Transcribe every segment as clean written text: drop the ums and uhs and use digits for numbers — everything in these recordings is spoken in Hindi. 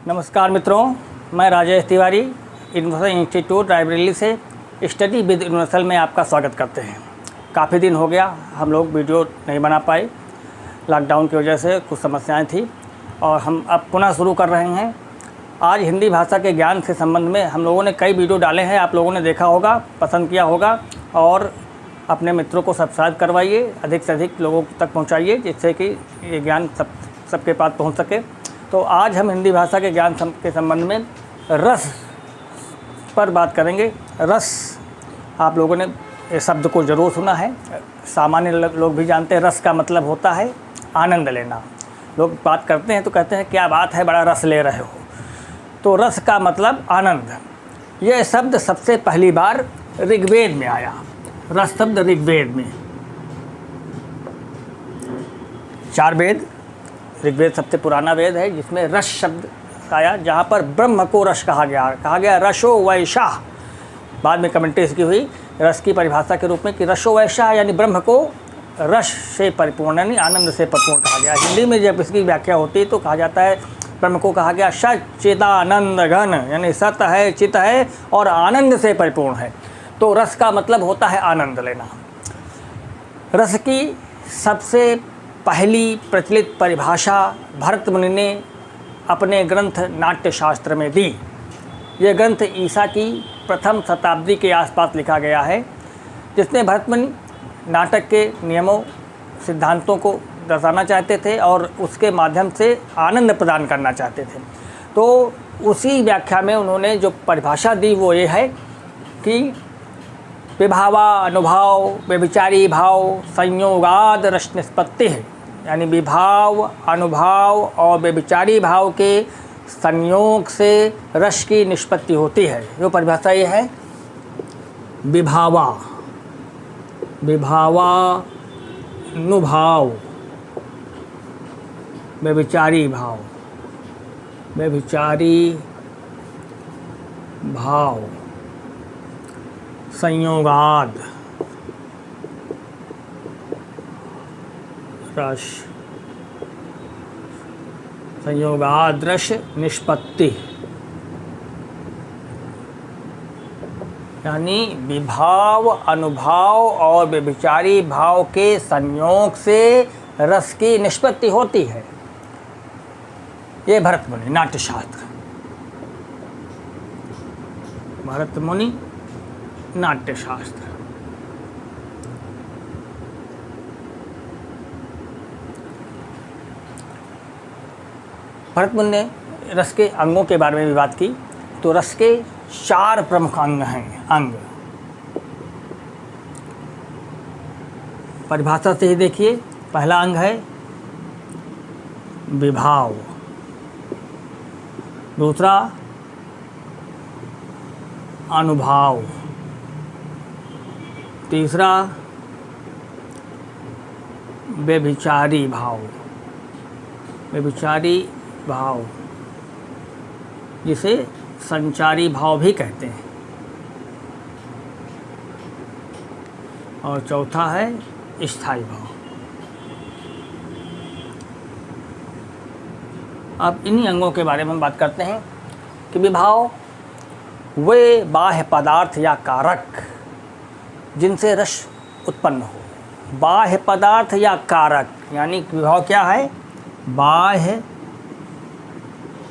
नमस्कार मित्रों, मैं राजेश तिवारी यूनिवर्सल इंस्टीट्यूट रायबरेली से स्टडी विद यूनिवर्सल में आपका स्वागत करते हैं। काफ़ी दिन हो गया हम लोग वीडियो नहीं बना पाए, लॉकडाउन की वजह से कुछ समस्याएं थी और हम अब पुनः शुरू कर रहे हैं। आज हिंदी भाषा के ज्ञान के संबंध में हम लोगों ने कई वीडियो डाले हैं, आप लोगों ने देखा होगा, पसंद किया होगा और अपने मित्रों को सब्सक्राइब करवाइए, अधिक से अधिक लोगों तक पहुँचाइए जिससे कि ये ज्ञान सबके पास पहुँच सके। तो आज हम हिंदी भाषा के ज्ञान के संबंध में रस पर बात करेंगे। रस आप लोगों ने ये शब्द को ज़रूर सुना है, सामान्य लोग भी जानते हैं। रस का मतलब होता है आनंद लेना। लोग बात करते हैं तो कहते हैं क्या बात है, बड़ा रस ले रहे हो। तो रस का मतलब आनंद। यह शब्द सबसे पहली बार ऋग्वेद में आया। रस शब्द ऋग्वेद में, 4 वेद, ऋग्वेद सबसे पुराना वेद है जिसमें रस शब्द आया, जहाँ पर ब्रह्म को रस कहा गया रसो वैशाह। बाद में कमेंट्री इसकी हुई रस की परिभाषा के रूप में कि रसो वैशाह यानी ब्रह्म को रस से परिपूर्ण यानी आनंद से परिपूर्ण कहा गया। हिंदी में जब इसकी व्याख्या होती है तो कहा जाता है ब्रह्म को कहा गया सच्चिदानंद घन, यानी सत है, चित है और आनंद से परिपूर्ण है। तो रस का मतलब होता है आनंद लेना। रस की सबसे पहली प्रचलित परिभाषा भरत मुनि ने अपने ग्रंथ नाट्यशास्त्र में दी। यह ग्रंथ ईसा की प्रथम शताब्दी के आसपास लिखा गया है, जिसमें भरत मुनि नाटक के नियमों सिद्धांतों को दर्शाना चाहते थे और उसके माध्यम से आनंद प्रदान करना चाहते थे। तो उसी व्याख्या में उन्होंने जो परिभाषा दी वो ये है कि विभावा अनुभाव व्यभिचारी भाव संयोगाद रस निष्पत्ति है, यानी विभाव, अनुभाव और व्यभिचारी भाव के संयोग से रस की निष्पत्ति होती है। जो परिभाषा ये है विभावा, विभावानुभाव व्यभिचारी भाव, व्यभिचारी भाव संयोगाद रस, संयोगाद रस निष्पत्ति, यानी विभाव, अनुभाव और व्यभिचारी भाव के संयोग से रस की निष्पत्ति होती है। ये भरत मुनि नाट्यशास्त्र, भरत मुनि नाट्यशास्त्र। भरत मुनि ने रस के अंगों के बारे में भी बात की। तो रस के 4 प्रमुख अंग हैं। परिभाषा से ही देखिए, पहला अंग है विभाव, दूसरा अनुभाव, तीसरा व्यभिचारी भाव, व्यभिचारी भाव जिसे संचारी भाव भी कहते हैं, और चौथा है स्थायी भाव। अब इन्हीं अंगों के बारे में हम बात करते हैं कि विभाव वे बाह्य पदार्थ या कारक जिनसे रस उत्पन्न हो। बाह्य पदार्थ या कारक, यानी विभाव क्या है? बाह्य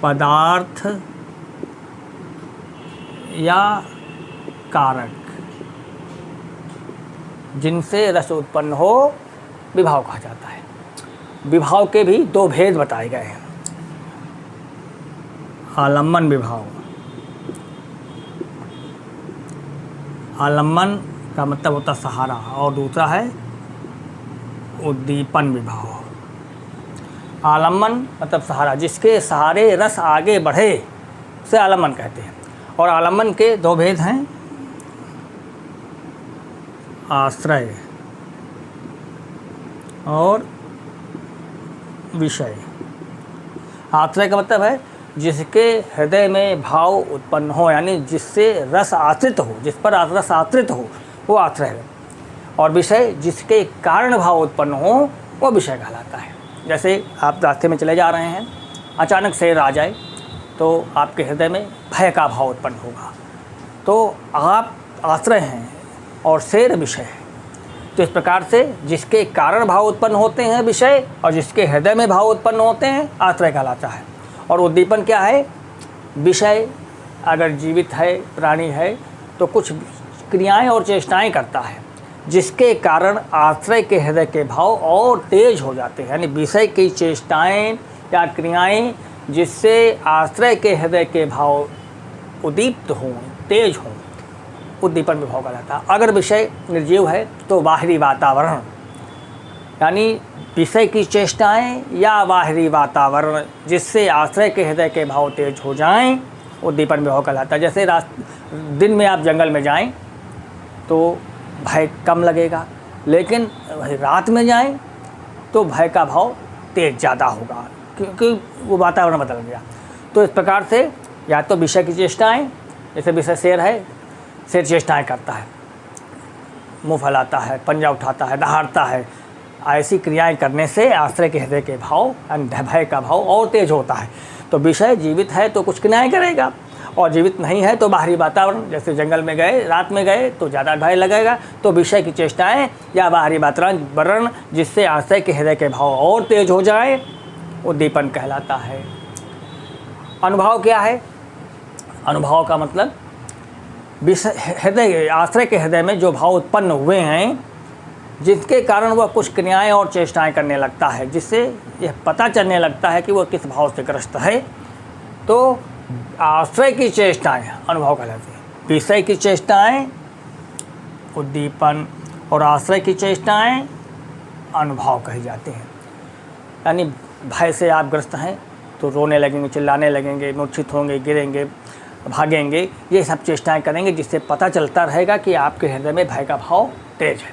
पदार्थ या कारक जिनसे रस उत्पन्न हो विभाव कहा जाता है। विभाव के भी 2 भेद बताए गए हैं। आलम्बन विभाव, आलम्बन का मतलब होता सहारा, और दूसरा है उद्दीपन विभाव। आलम्बन मतलब सहारा, जिसके सहारे रस आगे बढ़े उसे आलम्बन कहते हैं। और आलम्बन के 2 भेद हैं, आश्रय और विषय। आश्रय का मतलब है जिसके हृदय में भाव उत्पन्न हो, यानी जिससे रस आश्रित हो, जिस पर रस आश्रित हो वो आश्रय है। और विषय जिसके कारण भाव उत्पन्न हो वो विषय कहलाता है। जैसे आप रास्ते में चले जा रहे हैं, अचानक शेर आ जाए तो आपके हृदय में भय का भाव उत्पन्न होगा। तो आप आश्रय हैं और शेर विषय है। तो इस प्रकार से जिसके कारण भाव उत्पन्न होते हैं विषय, और जिसके हृदय में भाव उत्पन्न होते हैं आश्रय कहलाता है। और उद्दीपन क्या है? विषय अगर जीवित है, प्राणी है, तो कुछ क्रियाएं और चेष्टाएं करता है, जिसके कारण आश्रय के हृदय के भाव और तेज हो जाते हैं। यानी विषय की चेष्टाएं या क्रियाएं जिससे आश्रय के हृदय के भाव उद्दीप्त हों, तेज हों, उद्दीपन में भाव कहलाता है। अगर विषय निर्जीव है तो बाहरी वातावरण, यानी विषय की चेष्टाएं या बाहरी वातावरण जिससे आश्रय के हृदय के भाव तेज हो जाएं, उद्दीपन में भाव कहलाता है। जैसे दिन में आप जंगल में जाएं तो भय कम लगेगा, लेकिन रात में जाएं तो भय का भाव तेज ज़्यादा होगा, क्योंकि वो वातावरण बदल गया। तो इस प्रकार से या तो विषय की चेष्टाएं, जैसे विषय शेर है, शेर चेष्टाएं करता है, मुंह फैलाता है, पंजा उठाता है, दहाड़ता है, ऐसी क्रियाएं करने से आश्रय के हृदय के भाव, भय का भाव और तेज होता है। तो विषय जीवित है तो कुछ क्रियाएं करेगा, और जीवित नहीं है तो बाहरी वातावरण, जैसे जंगल में गए, रात में गए तो ज़्यादा भय लगेगा। तो विषय की चेष्टाएं या बाहरी वातावरण जिससे आश्रय के हृदय के भाव और तेज हो जाए, उद्दीपन कहलाता है। अनुभव क्या है? अनुभव का मतलब हृदय, आश्रय के हृदय में जो भाव उत्पन्न हुए हैं, जिसके कारण वह कुछ क्रियाएं और चेष्टाएं करने लगता है, जिससे यह पता चलने लगता है कि वह किस भाव से ग्रस्त है। तो आश्रय की चेष्टाएं अनुभव कहलाती हैं। विषय की चेष्टाएं उद्दीपन और आश्रय की चेष्टाएं अनुभव कही जाती हैं। यानी भय से आप ग्रस्त हैं तो रोने लगेंगे, चिल्लाने लगेंगे, मूर्छित होंगे, गिरेंगे, भागेंगे, ये सब चेष्टाएं करेंगे, जिससे पता चलता रहेगा कि आपके हृदय में भय का भाव तेज है।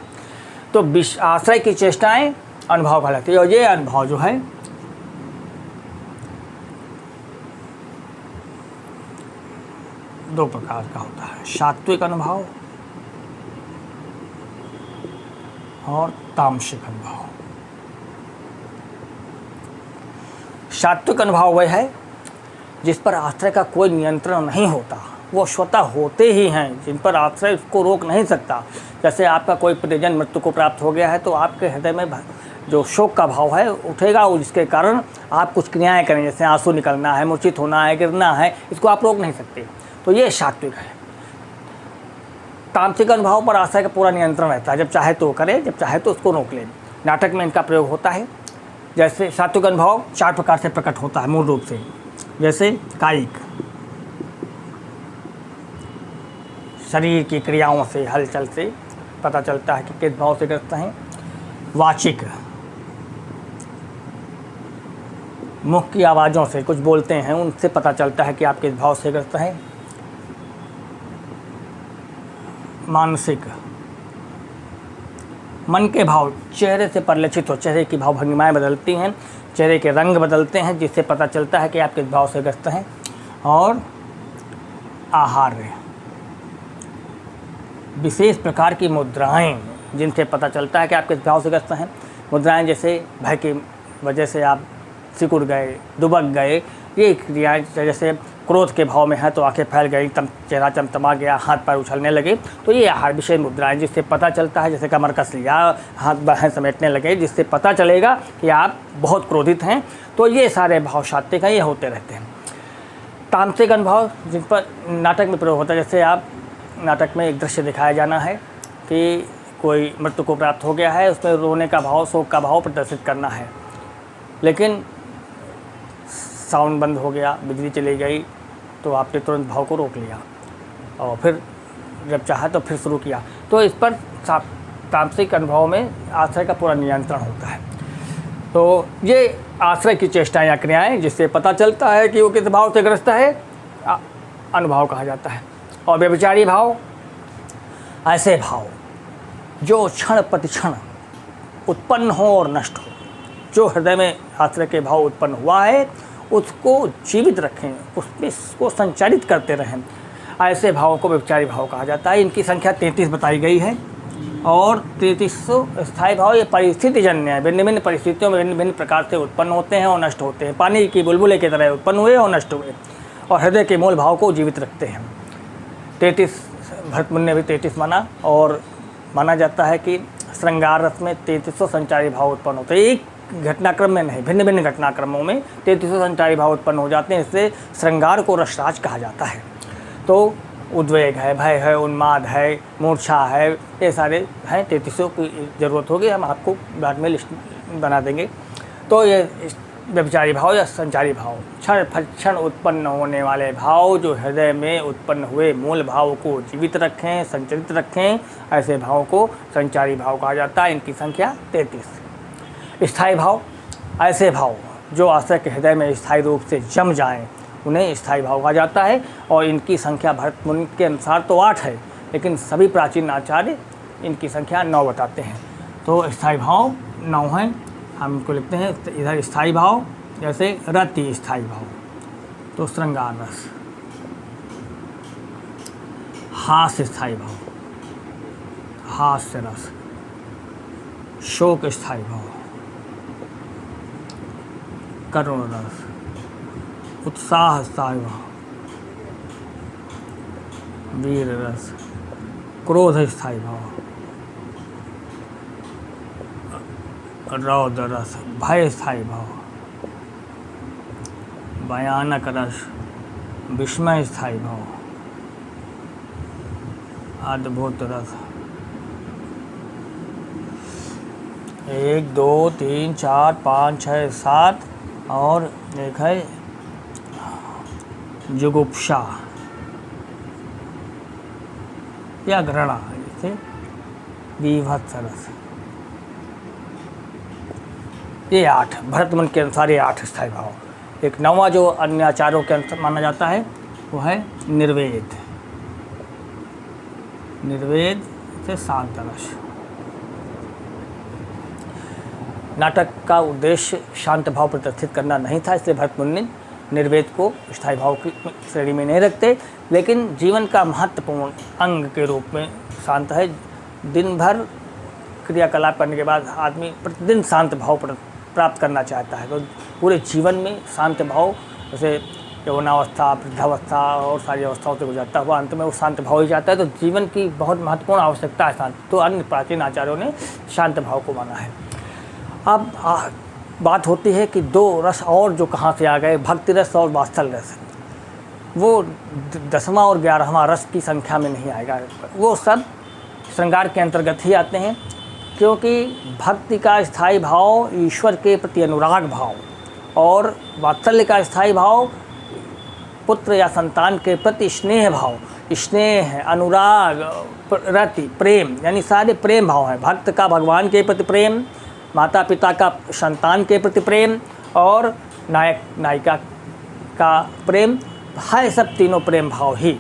तो आश्रय की चेष्टाएं अनुभव कहलाती है। और ये अनुभव जो है दो प्रकार का होता है, सात्विक अनुभव और तामसिक अनुभव। सात्विक अनुभव वह है जिस पर आश्रय का कोई नियंत्रण नहीं होता, वो स्वतः होते ही हैं, जिन पर आश्रय उसको रोक नहीं सकता। जैसे आपका कोई परिजन मृत्यु को प्राप्त हो गया है तो आपके हृदय में जो शोक का भाव है उठेगा, जिसके कारण आप कुछ क्रियाएं करें, जैसे आंसू निकलना है, मूर्छित होना है, गिरना है, इसको आप रोक नहीं सकते। तो ये सात्विक है। तामसिक अनुभव पर आश्रय का पूरा नियंत्रण रहता है, जब चाहे तो करे, जब चाहे तो उसको रोक ले। नाटक में इनका प्रयोग होता है। जैसे सात्विक अनुभव 4 प्रकार से प्रकट होता है मूल रूप से, जैसे कायिक, शरीर की क्रियाओं से, हलचल से पता चलता है कि किस भाव से ग्रस्त हैं। वाचिक, मुख की आवाज़ों से कुछ बोलते हैं, उनसे पता चलता है कि आप किस भाव से ग्रस्त हैं। मानसिक, मन के भाव चेहरे से परिलक्षित हो, चेहरे की भाव भंगिमाएँ बदलती हैं, चेहरे के रंग बदलते हैं, जिससे पता चलता है कि आप किस भाव से ग्रस्त हैं। और आहार्य, विशेष प्रकार की मुद्राएं, जिनसे पता चलता है कि आप किस भाव से ग्रस्त हैं। मुद्राएं जैसे भय की वजह से आप सिकुड़ गए, दुबक गए, ये क्रियाएं, जैसे क्रोध के भाव में है तो आंखें फैल गई, चेहरा चमचमा गया, हाथ पैर उछलने लगे, तो ये आहार विषय मुद्राएं, जिससे पता चलता है, जैसे कमर कस लिया, हाथ बाहें समेटने लगे, जिससे पता चलेगा कि आप बहुत क्रोधित हैं। तो ये सारे भाव सात्विक हैं, ये होते रहते हैं। तामसिक अनुभव जिन पर नाटक में प्रयोग होता है, जैसे आप नाटक में एक दृश्य दिखाया जाना है कि कोई मृत्यु को प्राप्त हो गया है, उसमें रोने का भाव, शोक का भाव प्रदर्शित करना है, लेकिन साउंड बंद हो गया, बिजली चली गई, तो आपने तुरंत भाव को रोक लिया और फिर जब चाहा तो फिर शुरू किया। तो इस पर तामसिक अनुभव में आश्रय का पूरा नियंत्रण होता है। तो ये आश्रय की चेष्टाएं या क्रियाएं, जिससे पता चलता है कि वो किस भाव से ग्रस्त है, अनुभव कहा जाता है। और व्यभिचारी भाव, ऐसे भाव जो क्षण प्रतिक्षण उत्पन्न हो और नष्ट हो, जो हृदय में आश्रय के भाव उत्पन्न हुआ है उसको जीवित रखें, उसको संचालित करते रहें, ऐसे भावों को व्यभिचारी भाव कहा जाता है। इनकी संख्या 33 बताई गई है। और 3300 स्थायी भाव ये परिस्थिति जन्य है, भिन्न भिन्न परिस्थितियों में भिन्न भिन्न प्रकार से उत्पन्न होते हैं और नष्ट होते हैं। पानी की बुलबुले की तरह उत्पन्न हुए और नष्ट हुए। और हृदय के मूल भाव को जीवित रखते हैं। 33 भरतमुनि ने भी 33 माना, और माना जाता है कि श्रृंगार रस में 3300 संचारी भाव उत्पन्न होते हैं। एक घटनाक्रम में नहीं, भिन्न भिन्न घटनाक्रमों में 3300 संचारी भाव उत्पन्न हो जाते हैं। इससे श्रृंगार को रसराज कहा जाता है। तो उद्वेग है, भय है, उन्माद है, मूर्छा है, ये सारे हैं। 3300 की ज़रूरत होगी, हम आपको बाद में लिस्ट बना देंगे। तो ये व्यभिचारी भाव या संचारी भाव, क्षण उत्पन्न होने वाले भाव जो हृदय में उत्पन्न हुए मूल भाव को जीवित रखें, संचरित रखें, ऐसे भाव को संचारी भाव कहा जाता है। इनकी संख्या 33। स्थायी भाव, ऐसे भाव जो आश्रय के हृदय में स्थायी रूप से जम जाएं, उन्हें स्थायी भाव कहा जाता है। और इनकी संख्या भरतमुनि के अनुसार तो 8 है, लेकिन सभी प्राचीन आचार्य इनकी संख्या 9 बताते हैं। तो स्थायी भाव 9 हैं। हम इनको लिखते हैं इधर स्थायी भाव, जैसे रति स्थायी भाव, तो श्रृंगार रस। हास्य स्थायी भाव, हास्य रस। शोक स्थायी भाव, करुण रस। उत्साह स्थायी भाव, वीर रस। क्रोध स्थायी भाव, रौद्र रस। भय स्थायी भाव, भयानक रस। विस्मय स्थायी भाव, अद्भुत रस। 1 2 3 4 5 6 7 और एक है जुगुप्सा या घृणा, जैसे बीभत्स रस। ये 8 भरतमुनि के अनुसार, ये 8 स्थायी भाव। एक 9वां जो अन्य आचार्यों के अनुसार माना जाता है वो है निर्वेद। निर्वेद से शांत रस। नाटक का उद्देश्य शांत भाव प्रदर्शित करना नहीं था, इसलिए भरतमुनि निर्वेद को स्थायी भाव की श्रेणी में नहीं रखते, लेकिन जीवन का महत्वपूर्ण अंग के रूप में शांत है। दिन भर क्रियाकलाप करने के बाद आदमी प्रतिदिन शांत भाव प्राप्त करना चाहता है, तो पूरे जीवन में शांत भाव, जैसे यौवनावस्था, वृद्धावस्था और सारी अवस्थाओं से गुजरता हुआ अंत में वो शांत भाव ही चाहता है। तो जीवन की बहुत महत्वपूर्ण आवश्यकता है शांत। तो अन्य प्राचीन आचार्यों ने शांत भाव को माना है। अब बात होती है कि 2 रस और जो कहाँ से आ गए, भक्ति रस और वात्सल्य रस। वो 10वां और 11वां रस की संख्या में नहीं आएगा, वो सब श्रृंगार के अंतर्गत ही आते हैं, क्योंकि भक्ति का स्थायी भाव ईश्वर के प्रति अनुराग भाव, और वात्सल्य का स्थायी भाव पुत्र या संतान के प्रति स्नेह भाव। स्नेह, अनुराग, रति, प्रेम, यानी सारे प्रेम भाव हैं। भक्त का भगवान के प्रति प्रेम, माता पिता का संतान के प्रति प्रेम, और नायक नायिका का प्रेम है। सब तीनों प्रेम भाव ही,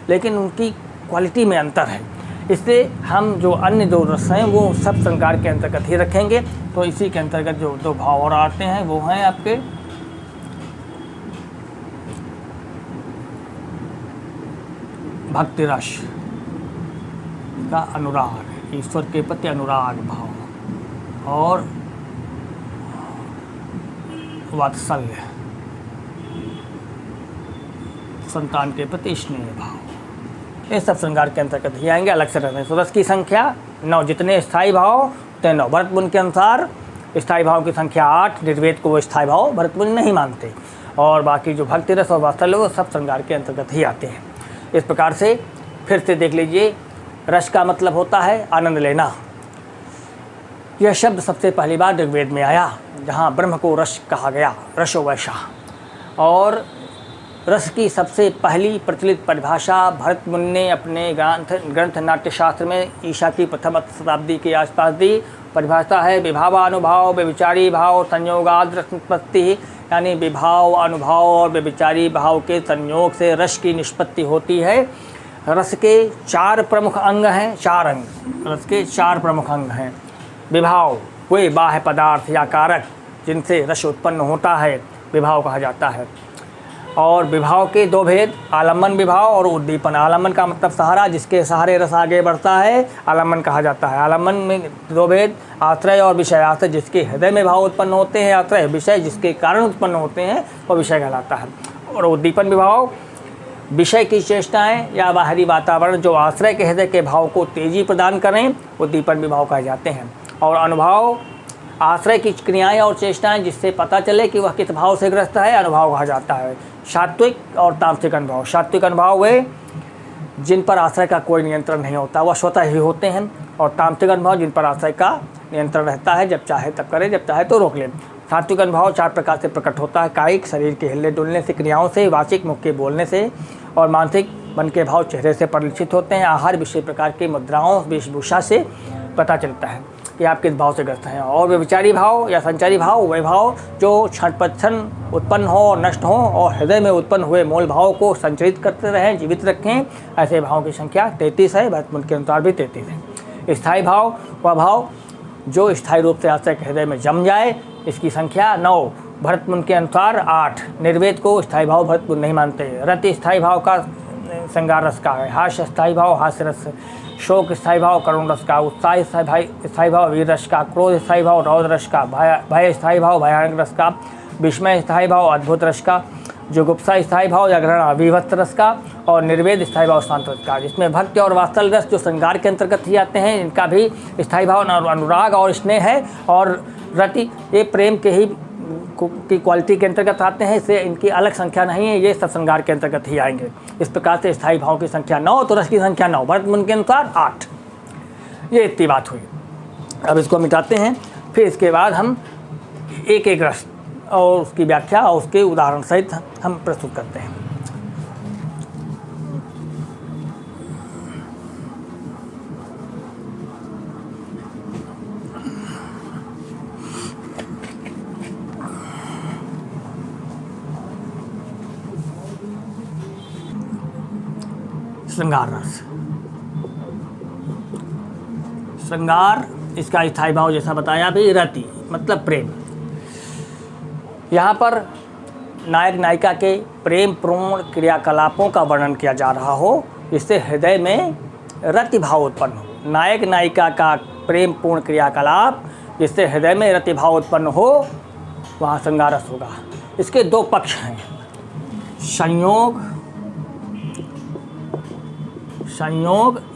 लेकिन उनकी क्वालिटी में अंतर है। इसलिए हम जो अन्य 2 रस हैं वो सब श्रृंगार के अंतर्गत ही रखेंगे। तो इसी के अंतर्गत जो 2 भाव और आते हैं वो हैं आपके भक्ति रस का अनुराग, ईश्वर के प्रति अनुराग भाव, और वात्सल्य, संतान के प्रति स्नेह भाव। ये सब श्रृंगार के अंतर्गत ही आएंगे, अलग से रहते हैं। तो रस की संख्या 9, जितने स्थायी भाव उतने 9। भरतमुनि के अनुसार स्थायी भाव की संख्या 8। निर्वेद को वो स्थायी भाव भरतमुनि नहीं मानते, और बाकी जो भक्ति रस और वात्सल्य वो सब श्रृंगार के अंतर्गत ही आते हैं। इस प्रकार से फिर से देख लीजिए, रस का मतलब होता है आनंद लेना। यह शब्द सबसे पहली बार ऋग्वेद में आया, जहाँ ब्रह्म को रस कहा गया, रसो वैशाह। और रस की सबसे पहली प्रचलित परिभाषा भरतमुनि ने अपने ग्रंथ नाट्यशास्त्र में ईसा की प्रथम शताब्दी के आसपास दी। परिभाषा है विभावानुभाव व्यभिचारी भाव संयोगाद रसोत्पत्ति, यानी विभाव, अनुभाव और व्यभिचारी भाव के संयोग से रस की निष्पत्ति होती है। रस के 4 प्रमुख अंग हैं, 4 अंग रस के 4 प्रमुख अंग हैं। विभाव, वे बाह्य पदार्थ या कारक जिनसे रस उत्पन्न होता है, विभाव कहा जाता है। और विभाव के 2 भेद, आलम्बन विभाव और उद्दीपन। आलम्बन का मतलब सहारा, जिसके सहारे रस आगे बढ़ता है, आलम्बन कहा जाता है। आलम्बन में 2 भेद, आश्रय और विषय। आश्रय जिसके हृदय में भाव उत्पन्न होते हैं, आश्रय विषय जिसके कारण उत्पन्न होते हैं, वो विषय कहलाता है। और उद्दीपन विभाव विषय की चेष्टाएं या बाहरी वातावरण जो आश्रय के हृदय के भाव को तेजी प्रदान करें, उद्दीपन विभाव कहे जाते हैं। और अनुभाव आश्रय की क्रियाएं और चेष्टाएं जिससे पता चले कि वह किस भाव से ग्रस्त है, अनुभाव कहा जाता है। सात्विक और तामसिक अनुभाव। सात्विक अनुभाव वे जिन पर आश्रय का कोई नियंत्रण नहीं होता, वह स्वतः ही होते हैं। और तामसिक अनुभाव जिन पर आश्रय का नियंत्रण रहता है, जब चाहे तब करे, जब चाहे तो रोक ले। सात्विक अनुभाव 4 प्रकार से प्रकट होता है: कायिक शरीर के हिलने डुलने से, क्रियाओं से, वाचिक मुख के बोलने से, और मानसिक मन के भाव चेहरे से परिलक्षित होते हैं। आहार विषय प्रकार की मुद्राओं वेशभूषा से पता चलता है कि आप किस भाव से ग्रस्त हैं। और व्यभिचारी भाव या संचारी भाव वे भाव जो क्षण उत्पन्न हो और नष्ट हो और हृदय में उत्पन्न हुए मूल भाव को संचरित करते रहें, जीवित रखें। ऐसे भावों की संख्या 33 है, भरतमुनि के अनुसार भी 33 है। स्थायी भाव वह भाव जो स्थायी रूप से आश्रय के हृदय में जम जाए, इसकी संख्या 9, भरतमुनि के अनुसार 8। निर्वेद को स्थायी भाव भरतमुनि नहीं मानते। रति स्थायी भाव का श्रृंगार रस का है, हास्य स्थायी भाव हास्य रस, शोक स्थायी भाव करुण रस का, उत्साह स्थायी भाव वीर रस का, क्रोध स्थायी भाव रौद्र रस का, भय स्थायी भाव भयानक रस का, विस्मय स्थायी भाव अद्भुत रस का, जुगुप्सा स्थायी भाव या घृणा विभत्स रस का, और निर्वेद स्थायी भाव शांत रस का। जिसमें भक्ति और वात्सल्य रस जो श्रृंगार के अंतर्गत ही आते हैं, इनका भी स्थायी भाव अनुराग और स्नेह है। और रति ये प्रेम के ही की क्वालिटी के अंतर्गत आते हैं, इससे इनकी अलग संख्या नहीं है, ये सत्संगार के अंतर्गत ही आएंगे। इस प्रकार से स्थायी भाव की संख्या 9, तो रस की संख्या 9, भरतमुनि के अनुसार 8। ये इतनी बात हुई। अब इसको मिटाते हैं, फिर इसके बाद हम एक एक रस और उसकी व्याख्या और उसके उदाहरण सहित हम प्रस्तुत करते हैं। श्रृंगार रस। श्रृंगार इसका स्थायी भाव जैसा बताया भी, रति मतलब प्रेम। यहाँ पर नायक नायिका के प्रेम पूर्ण क्रियाकलापों का वर्णन किया जा रहा हो, जिससे हृदय में रति भाव उत्पन्न हो। नायक नायिका का प्रेम पूर्ण क्रियाकलाप जिससे हृदय में रति भाव उत्पन्न हो, वहाँ श्रृंगार रस होगा। इसके 2 पक्ष हैं: संयोग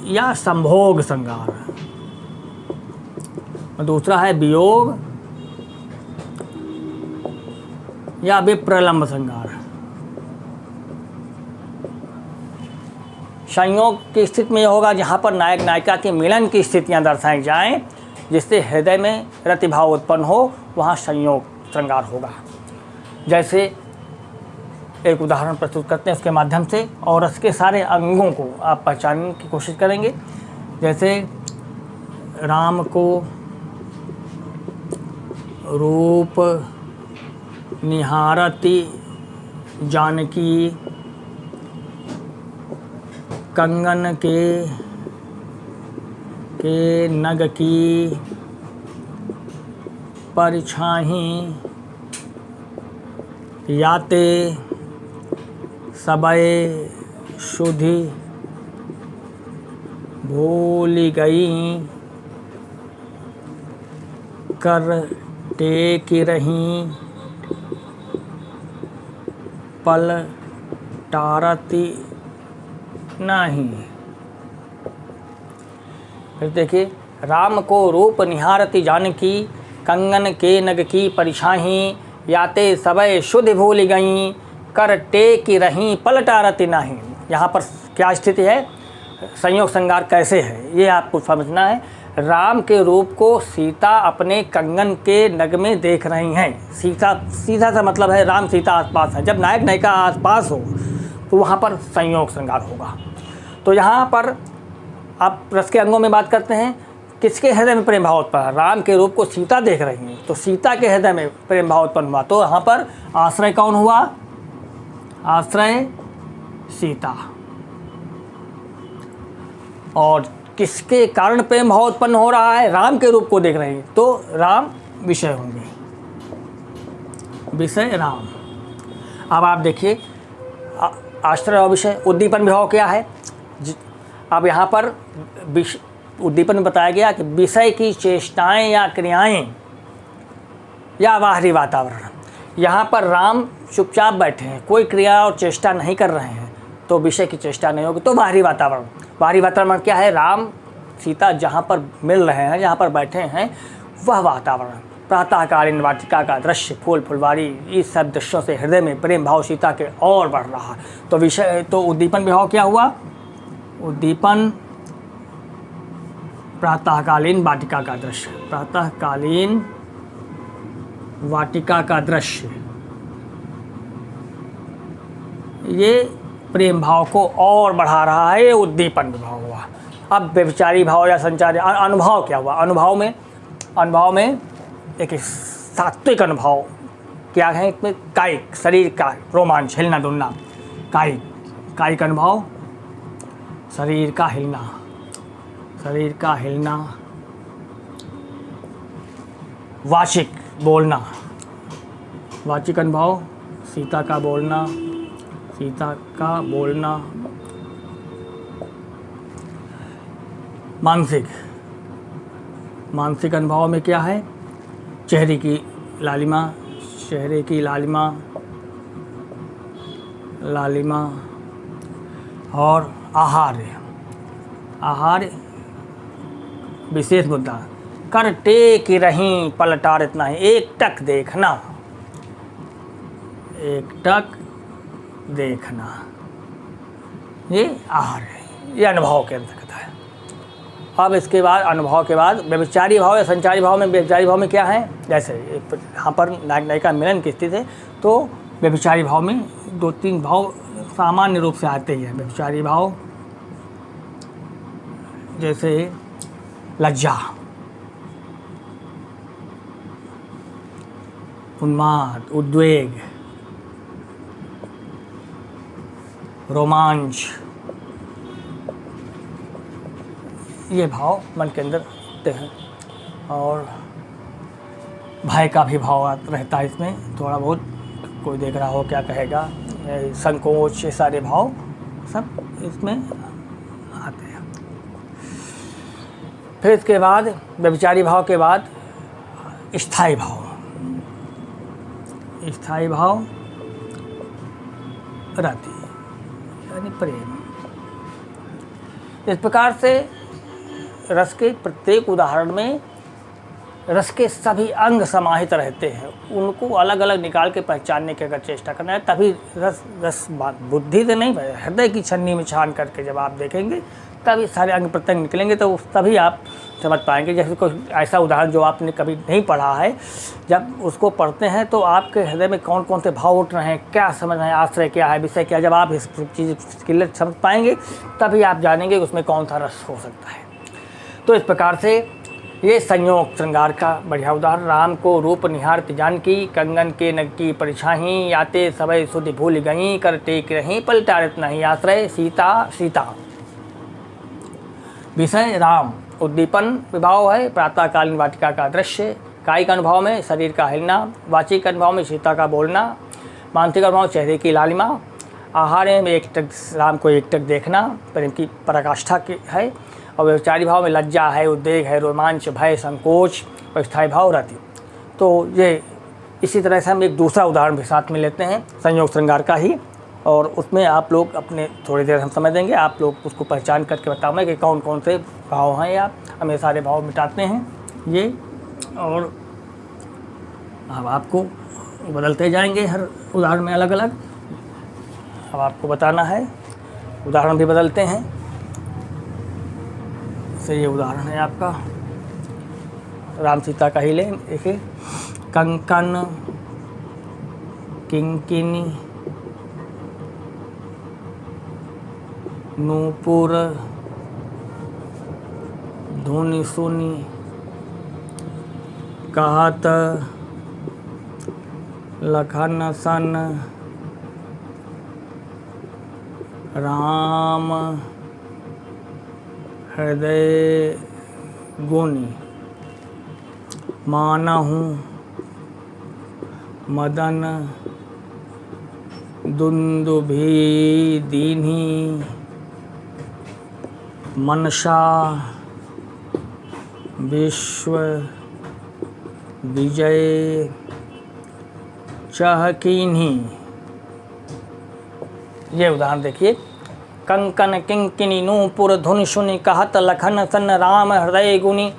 या संभोग श्रृंगार, और दूसरा है वियोग या विप्रलंब श्रृंगार। संयोग की स्थिति में यह होगा जहाँ पर नायक नायिका की मिलन की स्थितियाँ दर्शाई जाएं, जिससे हृदय में रतिभाव उत्पन्न हो, वहाँ संयोग श्रृंगार होगा। जैसे एक उदाहरण प्रस्तुत करते हैं उसके माध्यम से, और इसके सारे अंगों को आप पहचानने की कोशिश करेंगे। जैसे राम को रूप निहारति जानकी, कंगन के नग की परछाहीं, याते सबय शुद्धि भूल गई, कर टेक रही पल टारती नहीं। फिर देखिए, राम को रूप निहारती जानकी, कंगन के नग की परिछाहीं, याते सबय शुद्ध भूल गई, कर टेक रही पल टारती नहीं। यहाँ पर क्या स्थिति है, संयोग श्रृंगार कैसे है, ये आपको समझना है। राम के रूप को सीता अपने कंगन के नग में देख रही हैं। सीता सा मतलब है राम सीता आसपास है। जब नायक नायिका आसपास हो तो वहाँ पर संयोग श्रृंगार होगा। तो यहाँ पर आप रस के अंगों में बात करते हैं, किसके हृदय में प्रेम भाव उत्पन्न? राम के रूप को सीता देख रही हैं, तो सीता के हृदय में प्रेम भाव उत्पन्न हुआ। तो यहाँ पर आश्रय कौन हुआ? आश्रय सीता। और किसके कारण प्रेम भाव उत्पन्न हो रहा है? राम के रूप को देख रहे हैं, तो राम विषय होंगे, विषय राम। अब आप देखिए, आश्रय और विषय। उद्दीपन भाव क्या है? अब यहाँ पर उद्दीपन में बताया गया कि विषय की चेष्टाएं या क्रियाएं या बाहरी वातावरण, यहाँ पर राम चुपचाप बैठे हैं, कोई क्रिया और चेष्टा नहीं कर रहे हैं, तो विषय की चेष्टा नहीं होगी। तो बाहरी वातावरण, बाहरी वातावरण क्या है? राम सीता जहाँ पर मिल रहे हैं, जहाँ पर बैठे हैं, वह वातावरण। प्रातःकालीन वाटिका का दृश्य, फूल फुलवारी, इस सब दृश्यों से हृदय में प्रेम भाव सीता के और बढ़ रहा। तो विषय, तो उद्दीपन विभाव क्या हुआ? उद्दीपन प्रातःकालीन वाटिका का दृश्य, प्रातःकालीन वाटिका का दृश्य, ये प्रेम भाव को और बढ़ा रहा है, ये उद्दीपन विभाव हुआ। अब व्यभिचारी भाव या संचारी अनुभव क्या हुआ? अनुभव में एक सात्विक अनुभव क्या है? इसमें कायिक, शरीर का रोमांच, हिलना डुलना, कायिक अनुभव, शरीर का हिलना, वाचिक बोलना, वाचिक अनुभव, सीता का बोलना, मानसिक अनुभव में क्या है? चेहरे की लालिमा और आहार विशेष मुद्दा, कर टेक रहीं पलटारित नहीं, एक टक देखना, ये आहार है, ये अनुभव के अंतर्गत है। अब इसके बाद अनुभव के बाद व्यभिचारी भाव या संचारी भाव में, व्यभिचारी भाव में क्या है? जैसे यहाँ पर नायक नायिका मिलन की स्थिति है, तो व्यभिचारी भाव में 2-3 भाव सामान्य रूप से आते ही हैं। व्यभिचारी भाव जैसे लज्जा, उन्माद, उद्वेग, रोमांच, ये भाव मन के अंदर होते हैं। और भय का भी भाव रहता है इसमें, थोड़ा बहुत, कोई देख रहा हो क्या कहेगा, संकोच, ये सारे भाव सब इसमें आते हैं। फिर इसके बाद व्यभिचारी भाव के बाद स्थायी भाव रहती है, यानी प्रेम। इस प्रकार से रस के प्रत्येक उदाहरण में रस के सभी अंग समाहित रहते हैं, उनको अलग अलग निकाल के पहचानने की अगर चेष्टा करना है, तभी रस बुद्धि से नहीं, हृदय की छन्नी में छान करके जब आप देखेंगे तभी सारे अंग प्रत्यंग निकलेंगे, तो तभी आप समझ पाएंगे। जैसे कोई ऐसा उदाहरण जो आपने कभी नहीं पढ़ा है, जब उसको पढ़ते हैं तो आपके हृदय में कौन कौन से भाव उठ रहे हैं, क्या समझ रहे हैं, आश्रय क्या है, विषय क्या, जब आप इस चीज़ क्लियर समझ पाएंगे तभी आप जानेंगे कि उसमें कौन सा रस हो सकता है। तो इस प्रकार से ये संयोग श्रृंगार का बढ़िया उदाहरण। राम को रूप निहारत जानकी, कंगन के नग की परिछाही, याते सबय सुधि भूल गई, कर टेक रहीं पलटारित नहीं, आश्रय सीता। विषय राम, उद्दीपन विभाव है प्रातःकालीन वाटिका का दृश्य, कायिक अनुभव में शरीर का हिलना, वाचिक अनुभव में सीता का बोलना, मानसिक अनुभव चेहरे की लालिमा, आहार में एक टक राम को एक टक देखना, प्रेम की पराकाष्ठा की है। और व्यभिचारी भाव में लज्जा है, उद्वेग है, रोमांच, भय, संकोच और स्थायी भाव रहती। तो ये इसी तरह से हम एक दूसरा उदाहरण भी साथ में लेते हैं संयोग श्रृंगार का ही, और उसमें आप लोग अपने थोड़ी देर हम समझ देंगे, आप लोग उसको पहचान करके बताऊँगा कि कौन कौन से भाव हैं, या हमें सारे भाव मिटाते हैं ये, और अब आपको बदलते जाएंगे हर उदाहरण में अलग अलग। अब आपको बताना है, उदाहरण भी बदलते हैं। से ये उदाहरण है आपका राम सीता का ही ले, देखिए, कंकन, किंकिनी, नूपुर, धुनि सुनी, कहत, लखन सन, राम हृदय गुनी, मानहु मदन दुंदुभि दीन्ही, मनसा विश्व विजय चहकीन्ही। ये उदाहरण देखिए, कंकन किंकिनी नूपुर धुन सुनि कहत लखन सन राम हृदय गुनी,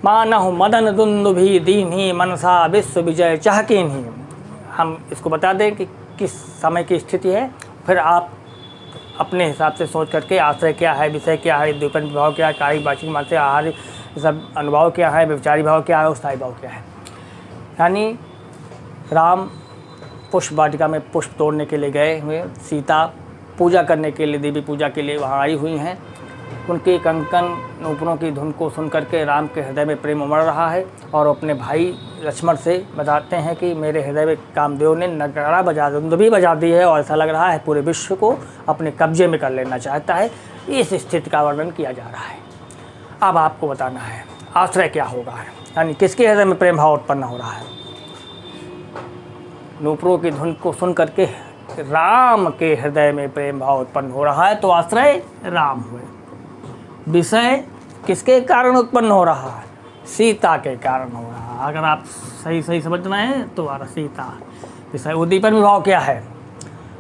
मानहु मदन दुंदुभि दीन्ही मनसा विश्व विजय चहकीन्ही। हम इसको बता दें कि किस समय की स्थिति है, फिर आप अपने हिसाब से सोच करके आश्रय क्या है, विषय क्या है, द्विपद विभाव क्या है, कायिक वाचिक मानसिक आहार सब अनुभाव क्या है, व्यभिचारी भाव क्या है और स्थायी भाव क्या है। यानी राम पुष्प वाटिका में पुष्प तोड़ने के लिए गए हुए, सीता पूजा करने के लिए, देवी पूजा के लिए वहाँ आई हुई हैं। उनके कंकन नूपुरों की धुन को सुन करके राम के हृदय में प्रेम उमड़ रहा है और अपने भाई लक्ष्मण से बताते हैं कि मेरे हृदय में कामदेव ने नगाड़ा बजा दुंदुभी बजा दी है और ऐसा लग रहा है पूरे विश्व को अपने कब्जे में कर लेना चाहता है। इस स्थिति का वर्णन किया जा रहा है। अब आपको बताना है आश्रय क्या होगा, यानी किसके हृदय में प्रेम भाव उत्पन्न हो रहा है। नूपुरों की धुन को सुन करके राम के हृदय में प्रेम भाव उत्पन्न हो रहा है, तो आश्रय राम हुए। विषय किसके कारण उत्पन्न हो रहा है, सीता के कारण हो रहा है। अगर आप सही समझना है तो सीता। विषय उद्दीपन विभाव क्या है,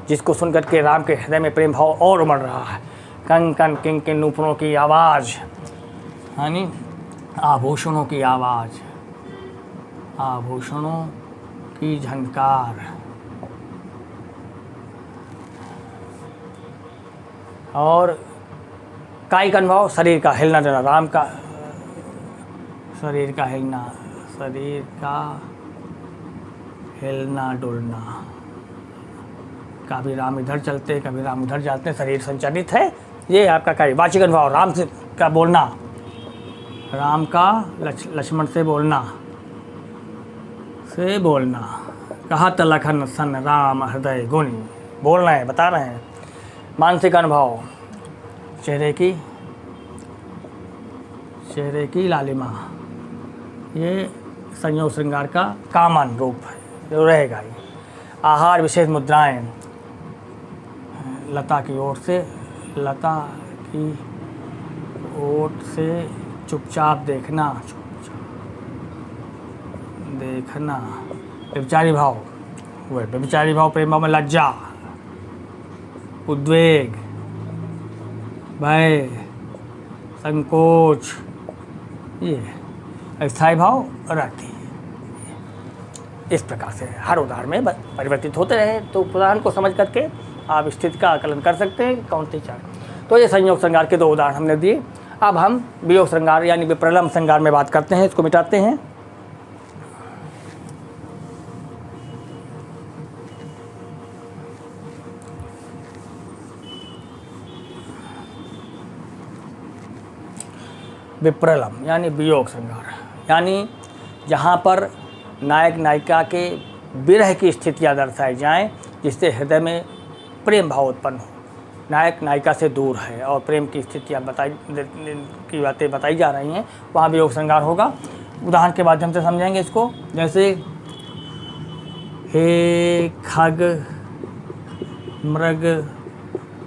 जिसको सुन करके राम के हृदय में प्रेम भाव और उमड़ रहा है। कंकन किंकिन नूपुरों की आवाज़, यानी आभूषणों की आवाज़, आभूषणों की झनकार, और कायिक अनुभव शरीर का हिलना डुलना, राम का शरीर का हिलना, शरीर का हिलना डुलना, कभी राम इधर चलते कभी राम उधर जाते, शरीर संचालित है। ये आपका कायिक। वाचिक अनुभव, राम से का बोलना, राम का लक्ष्मण से बोलना कहत लखन सन राम हृदय गुणी, बोल रहे हैं, बता रहे हैं। मानसिक अनुभव, चेहरे की लालिमा, ये संयोग श्रृंगार का कामन रूप है जो रहेगा ही। आहार विशेष मुद्राएं, लता की ओर से चुपचाप देखना, व्यभिचारी भाव, वह व्यभिचारी भाव प्रेम में लज्जा, उद्वेग, भय, संकोच, ये स्थायी भाव रहती है। इस प्रकार से हर उदाहरण में परिवर्तित होते रहे, तो उदाहरण को समझ करके आप स्थिति का आकलन कर सकते हैं कौन सी चार। तो ये संयोग श्रृंगार के 2 उदाहरण हमने दिए। अब हम वियोग श्रृंगार यानी विप्रलम्ब श्रृंगार में बात करते हैं, इसको मिटाते हैं। विप्रलम्ब यानी वियोग श्रृंगार, यानी जहाँ पर नायक नायिका के विरह की स्थितियाँ दर्शाई जाएं, जिससे हृदय में प्रेम भाव उत्पन्न हो। नायक नायिका से दूर है और प्रेम की स्थितियाँ की बातें बताई जा रही हैं, वहाँ वियोग श्रृंगार होगा। उदाहरण के माध्यम से समझेंगे इसको। जैसे हे खग मृग,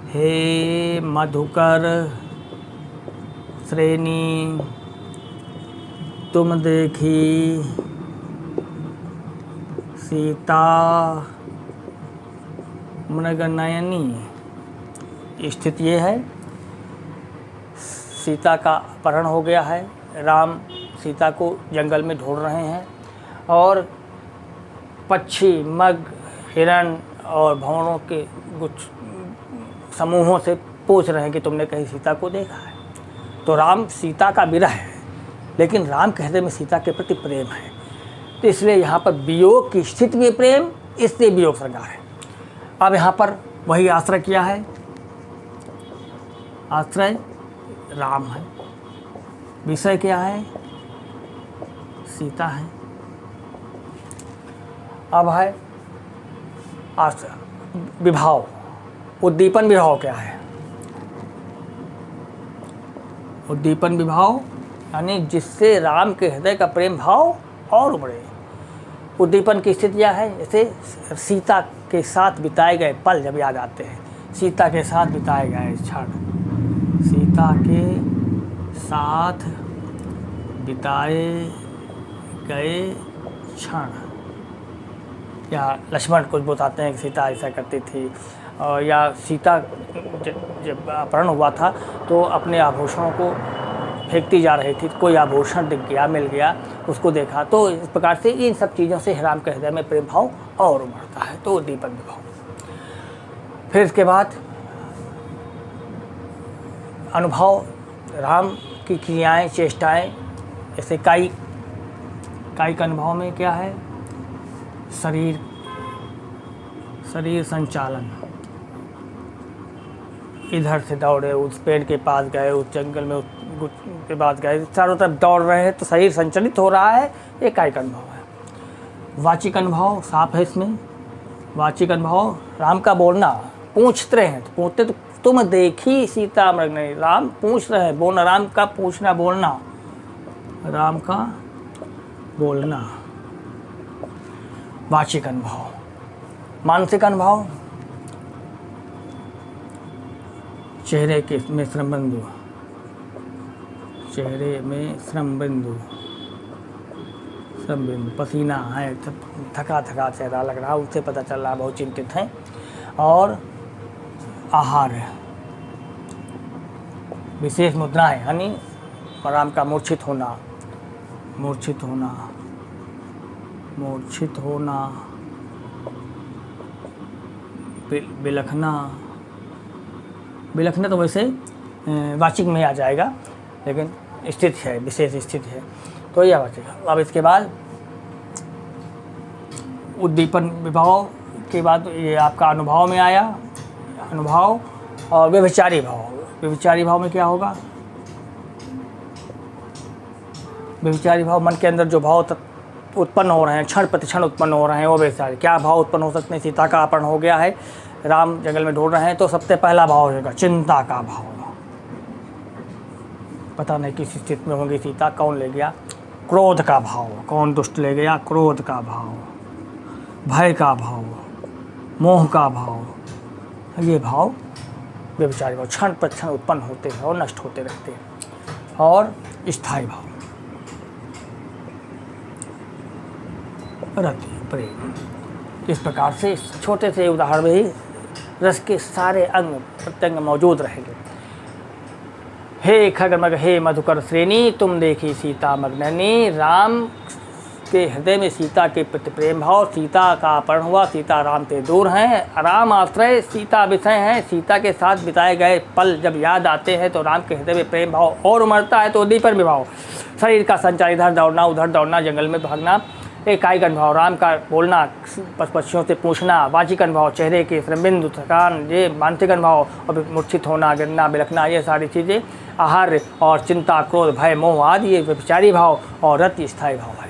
हे मधुकर श्रेणी, तुम देखी सीता मृगनयनी। स्थिति ये है, सीता का अपहरण हो गया है, राम सीता को जंगल में ढूंढ रहे हैं और पक्षी, मृग, हिरण और भंवरों के कुछ समूहों से पूछ रहे हैं कि तुमने कहीं सीता को देखा है। तो राम सीता का विरह है, लेकिन राम के हृदय में सीता के प्रति प्रेम है, तो इसलिए यहाँ पर वियोग की स्थिति में प्रेम, इसलिए वियोग श्रृंगार है। अब यहाँ पर वही आश्रय किया है, आश्रय राम है, विषय क्या है, सीता है। अब है विभाव, उद्दीपन विभाव क्या है। उद्दीपन विभाव यानी जिससे राम के हृदय का प्रेम भाव और उमड़े। उद्दीपन की स्थितियाँ है, जैसे सीता के साथ बिताए गए पल जब याद आते हैं, सीता के साथ बिताए गए क्षण, सीता के साथ बिताए गए क्षण, या लक्ष्मण कुछ बताते हैं कि सीता ऐसा करती थी, और या सीता जब अपहरण हुआ था तो अपने आभूषणों को फेंकती जा रही थी, कोई आभूषण दिख गया, मिल गया, उसको देखा, तो इस प्रकार से इन सब चीज़ों से राम के हृदय में प्रेम भाव और उमड़ता है, तो उद्दीपन विभाव। फिर इसके बाद अनुभव, राम की क्रियाएँ, चेष्टाएँ, जैसे काई का अनुभव में क्या है, शरीर संचालन, इधर से दौड़े, उस पेड़ के पास गए, उस जंगल में के पास गए, चारों तरफ दौड़ रहे हैं तो शरीर संचलित हो रहा है, ये कायिक अनुभव है। वाचिक अनुभव साफ है इसमें। वाचिक अनुभव, राम का बोलना, पूछते रहे हैं तो पूछते तो तुम देखी सीता मृग नहीं, राम पूछ रहे हैं, बोलना, राम का पूछना, बोलना, राम का बोलना, वाचिक अनुभव। मानसिक अनुभव, चेहरे के में श्रम बिंदु, चेहरे में श्रम बिंदु, पसीना है, थका थका चेहरा लग रहा, उससे पता चल रहा बहुत चिंतित हैं। और आहार, विशेष मुद्राएं, यानी राम का मूर्छित होना, बिलखना तो वैसे वाचिक में आ जाएगा, लेकिन स्थित है, विशेष स्थित है, तो यह वाचिक। अब इसके बाद उद्दीपन विभाव के बाद ये आपका अनुभव में आया, अनुभव और व्यभिचारी भाव। व्यभिचारी भाव में क्या होगा, व्यभिचारी भाव, मन के अंदर जो भाव उत्पन्न हो रहे हैं, क्षण प्रतिक्षण उत्पन्न हो रहे हैं, वो व्यभिचारी। क्या भाव उत्पन्न हो सकते हैं, सीता का अपहरण हो गया है, राम जंगल में ढूंढ रहे हैं, तो सबसे पहला भाव होगा चिंता का भाव, पता नहीं किस स्थिति में होंगी सीता, कौन ले गया। क्रोध का भाव, कौन दुष्ट ले गया, क्रोध का भाव। भय का भाव, मोह का भाव, ये भाव व्यभिचारी भाव क्षण प्रतिक्षण उत्पन्न होते हैं और नष्ट होते रहते हैं। और स्थायी भाव, रति, प्रेम। इस प्रकार से इस छोटे से उदाहरण में ही रस के सारे अंग प्रत्यंग मौजूद रहेंगे। हे खगमग हे मधुकर श्रेणी, तुम देखी सीता मग्ननी। राम के हृदय में सीता के प्रति प्रेम भाव, सीता का अपहरण हुआ, सीता राम से दूर हैं, राम आश्रय सीता विषय हैं। सीता के साथ बिताए गए पल जब याद आते हैं तो राम के हृदय में प्रेम भाव और उमड़ता है, तो उद्दीपन विभाव। शरीर का संचार, इधर दौड़ना उधर दौड़ना, जंगल में भागना, एक कायिक अनुभव, राम का बोलना, पक्षियों से पूछना। वाचिक अनुभव, चेहरे के श्रमबिंदु, थकान, ये मानसिक अनुभव, और मूर्छित होना, गिरना, बिलखना, ये सारी चीज़ें। आहार और चिंता, क्रोध, भय, मोह आदि ये व्यभिचारी भाव, और रति स्थायी भाव है।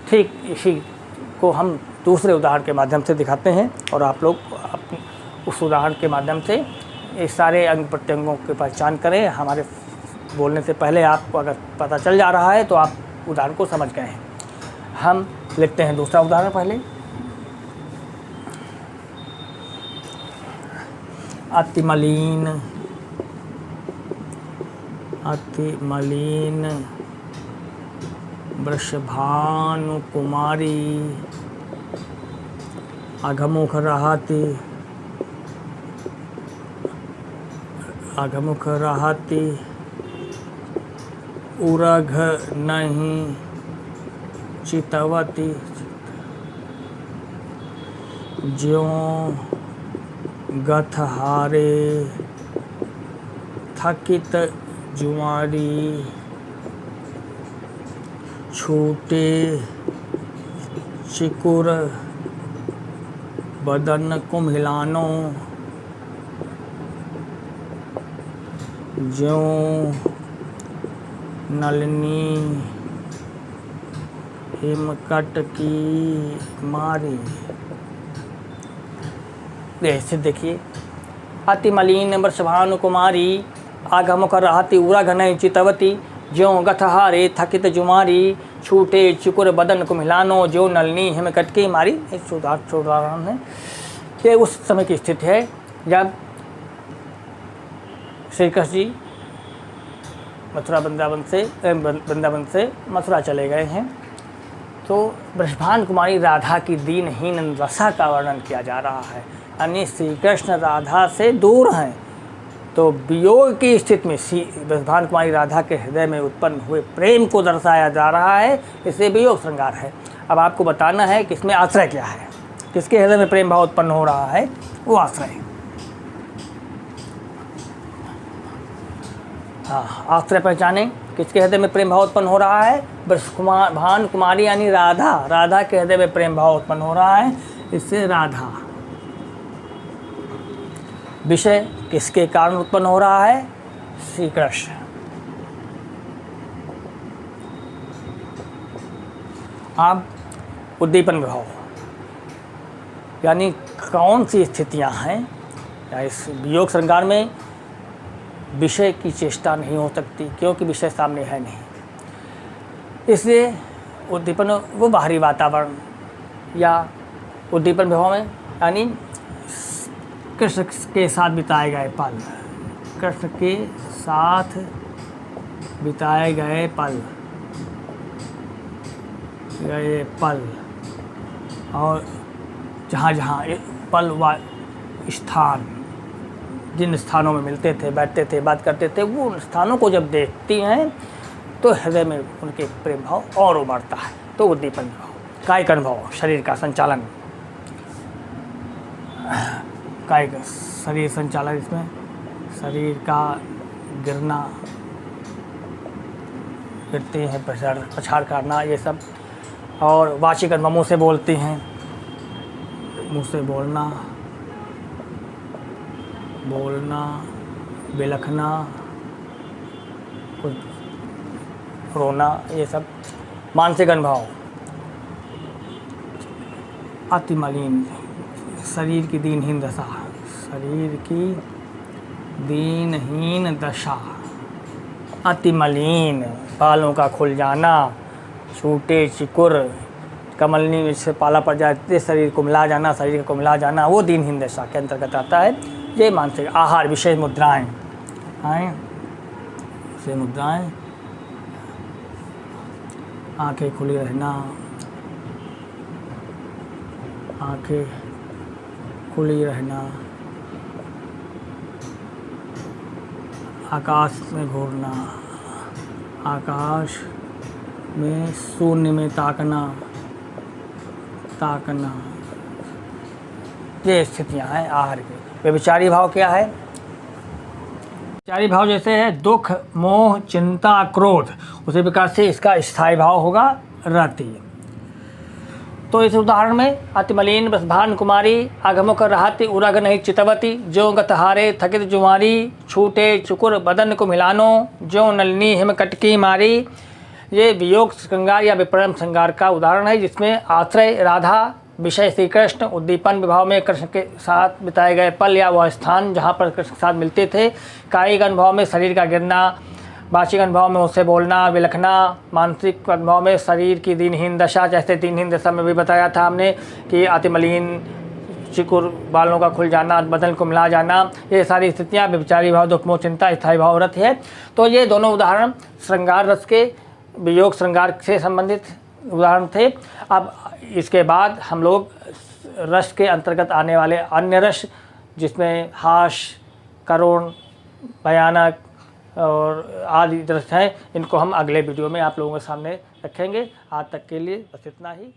ठीक इसी को हम दूसरे उदाहरण के माध्यम से दिखाते हैं, और आप लोग उस उदाहरण के माध्यम से इस सारे अंग प्रत्यंगों की पहचान करें। हमारे बोलने से पहले आपको अगर पता चल जा रहा है तो आप उदाहरण को समझ गए हैं। हम लिखते हैं दूसरा उदाहरण पहले। अतिमलीन वृषभानु कुमारी, अघमुख रहती, उरघ नहीं चितवती, ज्यों गथहारे थकित जुआरी, छूटे चिकुर बदन कुम्हिलानो, ज्यों नलिनी हिमकट की मारी। ऐसे देखिए, अतिमलिन वृषभानु कुमारी, आगमुख रहती, उरघ नहीं चितवती, ज्यों गथहारे थकित जुमारी, छूटे चिकुर बदन कुम्हिलानो, ज्यों नलिनी हिमकट की मारी। एक उदाहरण है, ये उस समय की स्थिति है जब श्री कृष्ण जी मथुरा वृंदावन से मथुरा चले गए हैं, तो वृषभान कुमारी राधा की दीनहीन दशा का वर्णन किया जा रहा है, यानी श्री कृष्ण राधा से दूर हैं, तो वियोग की स्थिति में वृषभान कुमारी राधा के हृदय में उत्पन्न हुए प्रेम को दर्शाया जा रहा है, इससे वियोग श्रृंगार है। अब आपको बताना है कि इसमें आश्रय क्या है, किसके हृदय में प्रेम भाव उत्पन्न हो रहा है, वो आश्रय। हाँ, आश्रय पहचाने, किसके हृदय में प्रेम भाव उत्पन्न हो रहा है, वृषभान कुमारी यानी राधा के हृदय में प्रेम भाव उत्पन्न हो रहा है, इससे राधा। विषय किसके कारण उत्पन्न हो रहा है, श्री कृष्ण। अब उद्दीपन भाव, यानी कौन सी स्थितियां हैं, या इस वियोग श्रृंगार में विषय की चेष्टा नहीं हो सकती क्योंकि विषय सामने है नहीं, इसलिए उद्दीपन वो बाहरी वातावरण या उद्दीपन भाव में, यानी कृष्ण के साथ बिताए गए पल, कृष्ण के साथ बिताए गए पल और जहाँ जहाँ पल व स्थान, जिन स्थानों में मिलते थे, बैठते थे, बात करते थे, वो उन स्थानों को जब देखती हैं तो हृदय में उनके प्रेम भाव और उमड़ता है, तो उद्दीपन भाव। कायिक अनुभव, शरीर का संचालन, कायिक शरीर संचालन, इसमें शरीर का गिरना, गिरते हैं, पछाड़ करना, ये सब। और वाचिक अनुभव, मुँह से बोलती हैं, मुँह से बोलना, बिलखना, कुछ रोना, ये सब। मानसिक अनुभव, अति मलिन, शरीर की दीनहीन दशा, शरीर की दीनहीन दशा, अति मलिन, बालों का खुल जाना, छूटे चिकुर, कमलनी से पाला पड़ जाते, शरीर को मिला जाना, शरीर को मिला जाना, वो दीनहीन दशा के अंतर्गत आता है। ये मानसिक। आहार, विशेष मुद्राएं आए, विशेष मुद्राएं, आंखें खुली रहना, आंखें खुली रहना, आकाश में घूरना, आकाश में शून्य में ताकना, ये स्थितियां हैं आहार की। व्यभिचारी भाव क्या है? व्यभिचारी भाव जैसे है दुख, मोह, चिंता, क्रोध, उसी प्रकार से इसका स्थायी भाव होगा रति। तो इस उदाहरण में अतिमलिन वृषभान कुमारी आगमुख रहति उरग नहीं चितवती, ज्यों गतहारे थकित जुमारी, छूटे चुकुर बदन को मिलानो, ज्यों नलिनी हिम कटकी मारी। ये वियोग श्रृंगार या विपणन श्रृंगार का उदाहरण है, जिसमें आश्रय राधा, विषय श्री कृष्ण, उद्दीपन विभाव में कृष्ण के साथ बिताए गए पल या वह स्थान जहाँ पर कृष्ण के साथ मिलते थे। कायिक अनुभव में शरीर का गिरना, वाचिक अनुभव में उससे बोलना, विलखना, मानसिक अनुभव में शरीर की दीनहीन दशा, जैसे दीनहीन दशा में भी बताया था हमने कि अतिमलिन, चिकुर, बालों का खुल जाना, बदन को मिला जाना, ये सारी स्थितियाँ व्यभिचारी भाव, दुख, मोह, चिंता, स्थायी भाव रत है। तो ये दोनों उदाहरण श्रृंगार रस के, वियोग श्रृंगार से संबंधित उदाहरण थे। अब इसके बाद हम लोग रस के अंतर्गत आने वाले अन्य रस, जिसमें हास्य, करुण, भयानक और आदि रस हैं, इनको हम अगले वीडियो में आप लोगों के सामने रखेंगे। आज तक के लिए बस इतना ही।